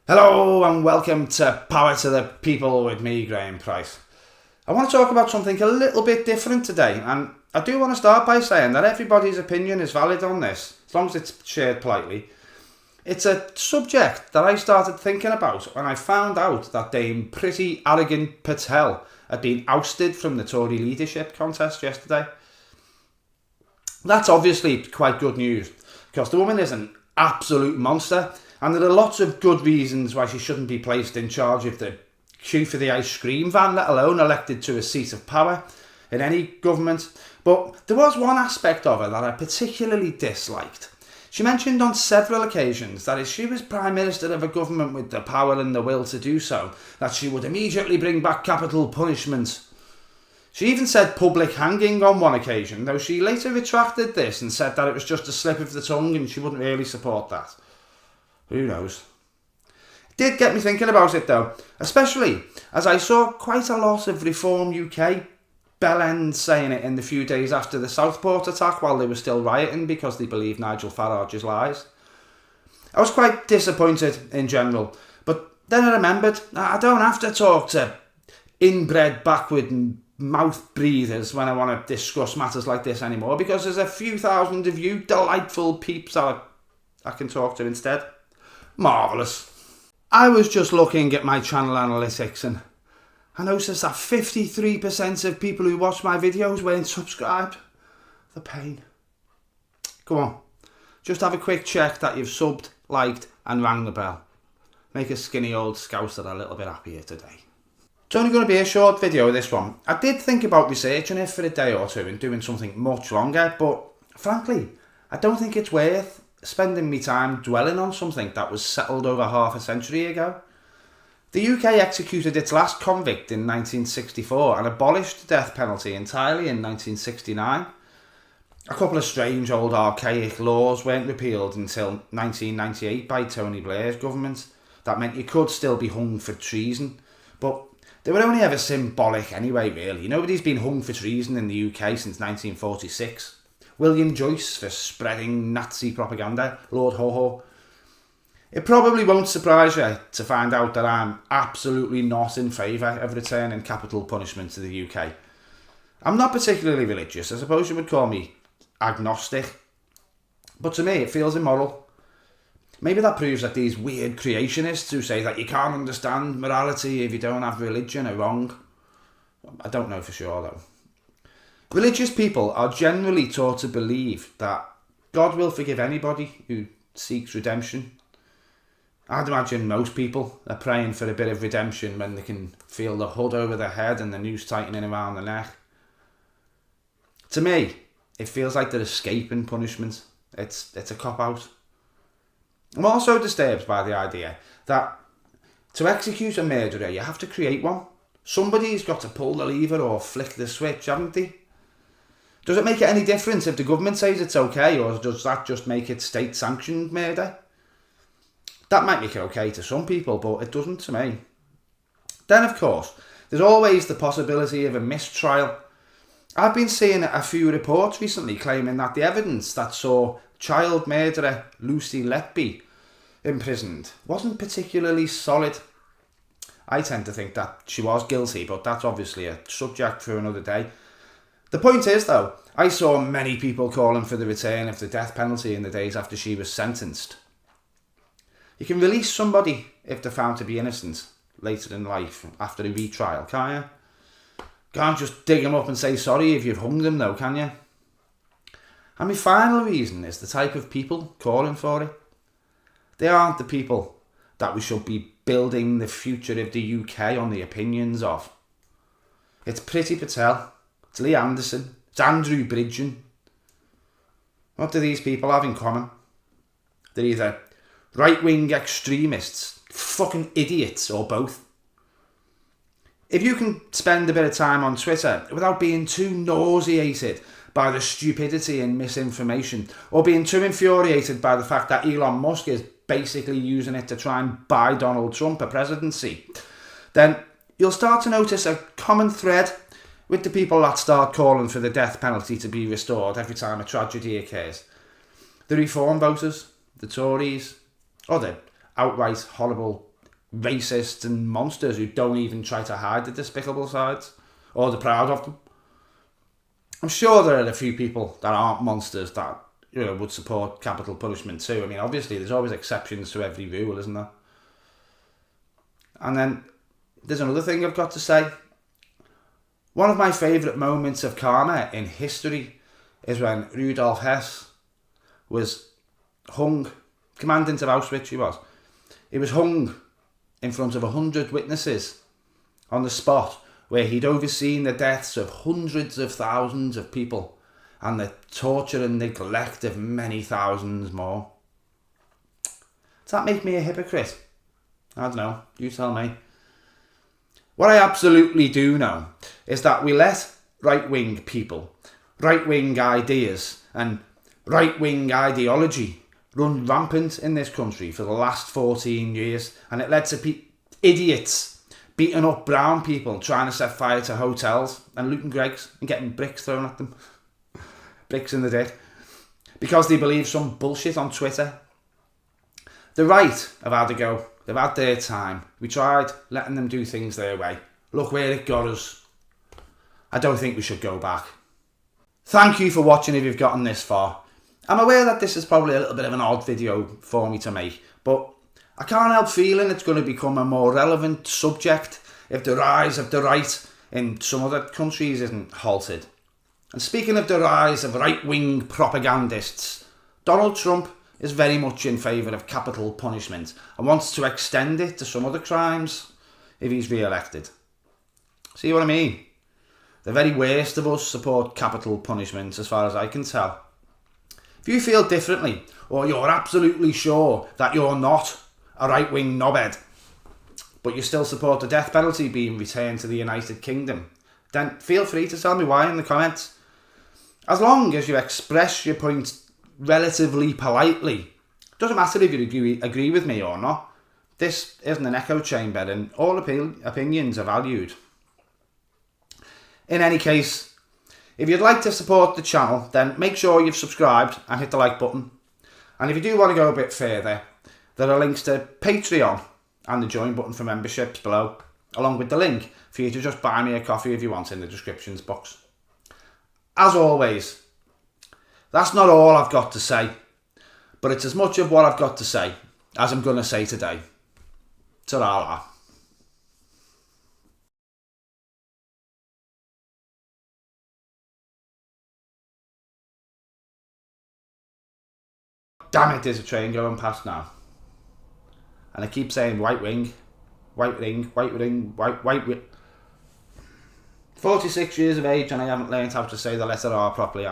Hello and welcome to Power to the People with me, Graeme Pryce. I want to talk about something a little bit different today, and I do want to start by saying that everybody's opinion is valid on this, as long as it's shared politely. It's a subject that I started thinking about when I found out that Dame Priti Arrogant Patel had been ousted from the Tory leadership contest yesterday. That's obviously quite good news, because the woman is an absolute monster, and there are lots of good reasons why she shouldn't be placed in charge of the queue for the ice cream van, let alone elected to a seat of power in any government. But there was one aspect of her that I particularly disliked. She mentioned on several occasions that if she was Prime Minister of a government with the power and the will to do so, that she would immediately bring back capital punishment. She even said public hanging on one occasion, though she later retracted this and said that it was just a slip of the tongue and she wouldn't really support that. Who knows? It did get me thinking about it though, especially as I saw quite a lot of Reform UK bellends saying it in the few days after the Southport attack while they were still rioting because they believed Nigel Farage's lies. I was quite disappointed in general, but then I remembered I don't have to talk to inbred backward and mouth breathers when I want to discuss matters like this anymore, because there's a few thousand of you delightful peeps that I can talk to instead. Marvellous. I was just looking at my channel analytics and I noticed that 53% of people who watch my videos weren't subscribed. The pain. Come on, just have a quick check that you've subbed, liked and rang the bell. Make a skinny old scouser a little bit happier today. It's only going to be a short video, this one. I did think about researching it for a day or two and doing something much longer, but frankly, I don't think it's worth spending me time dwelling on something that was settled over half a century ago. The UK executed its last convict in 1964 and abolished the death penalty entirely in 1969. A couple of strange old archaic laws weren't repealed until 1998 by Tony Blair's government. That meant you could still be hung for treason, but they were only ever symbolic anyway, really. Nobody's been hung for treason in the UK since 1946. William Joyce for spreading Nazi propaganda, Lord Ho-Ho. It probably won't surprise you to find out that I'm absolutely not in favour of returning capital punishment to the UK. I'm not particularly religious. I suppose you would call me agnostic. But to me it feels immoral. Maybe that proves that these weird creationists who say that you can't understand morality if you don't have religion are wrong. I don't know for sure though. Religious people are generally taught to believe that God will forgive anybody who seeks redemption. I'd imagine most people are praying for a bit of redemption when they can feel the hood over their head and the noose tightening around the neck. To me, it feels like they're escaping punishment. It's a cop-out. I'm also disturbed by the idea that to execute a murderer, you have to create one. Somebody's got to pull the lever or flick the switch, haven't they? Does it make it any difference if the government says it's okay, or does that just make it state-sanctioned murder? That might make it okay to some people, but it doesn't to me. Then, of course, there's always the possibility of a mistrial. I've been seeing a few reports recently claiming that the evidence that saw child murderer Lucy Letby imprisoned wasn't particularly solid. I tend to think that she was guilty, but that's obviously a subject for another day. The point is, though, I saw many people calling for the return of the death penalty in the days after she was sentenced. You can release somebody if they're found to be innocent later in life after a retrial, can't you? Can't just dig them up and say sorry if you've hung them though, can you? And my final reason is the type of people calling for it. They aren't the people that we should be building the future of the UK on the opinions of. It's Priti Patel. It's Lee Anderson, it's Andrew Bridgen. What do these people have in common? They're either right-wing extremists, fucking idiots, or both. If you can spend a bit of time on Twitter without being too nauseated by the stupidity and misinformation, or being too infuriated by the fact that Elon Musk is basically using it to try and buy Donald Trump a presidency, then you'll start to notice a common thread with the people that start calling for the death penalty to be restored every time a tragedy occurs. The Reform voters, the Tories, or the outright horrible racists and monsters who don't even try to hide the despicable sides or the proud of them. I'm sure there are a few people that aren't monsters that would support capital punishment too. I mean, obviously there's always exceptions to every rule, isn't there? And then there's another thing I've got to say. One of my favourite moments of karma in history is when Rudolf Hess was hung, commandant of Auschwitz he was. He was hung in front of 100 witnesses on the spot where he'd overseen the deaths of hundreds of thousands of people and the torture and neglect of many thousands more. Does that make me a hypocrite? I don't know, you tell me. What I absolutely do know is that we let right-wing people, right-wing ideas and right-wing ideology run rampant in this country for the last 14 years, and it led to idiots beating up brown people, trying to set fire to hotels and looting Greggs and getting bricks thrown at them. Bricks in the dick. Because they believe some bullshit on Twitter. The right have had a go. They've had their time. We tried letting them do things their way. Look where it got us. I don't think we should go back. Thank you for watching if you've gotten this far. I'm aware that this is probably a little bit of an odd video for me to make, but I can't help feeling it's going to become a more relevant subject if the rise of the right in some other countries isn't halted. And speaking of the rise of right-wing propagandists, Donald Trump is very much in favour of capital punishment and wants to extend it to some other crimes if he's re-elected. See what I mean? The very worst of us support capital punishment as far as I can tell. If you feel differently, or you're absolutely sure that you're not a right-wing knobhead, but you still support the death penalty being returned to the United Kingdom, then feel free to tell me why in the comments. As long as you express your point relatively politely. Doesn't matter if you agree with me or not. This isn't an echo chamber and all opinions are valued. In any case, if you'd like to support the channel, then make sure you've subscribed and hit the like button. And if you do want to go a bit further, there are links to Patreon and the join button for memberships below, along with the link for you to just buy me a coffee if you want in the descriptions box. As always, that's not all I've got to say, but it's as much of what I've got to say as I'm going to say today. Ta-ra. Damn it, there's a train going past now. And I keep saying white wing, white ring, white ring, white wing. 46 years of age and I haven't learned how to say the letter R properly,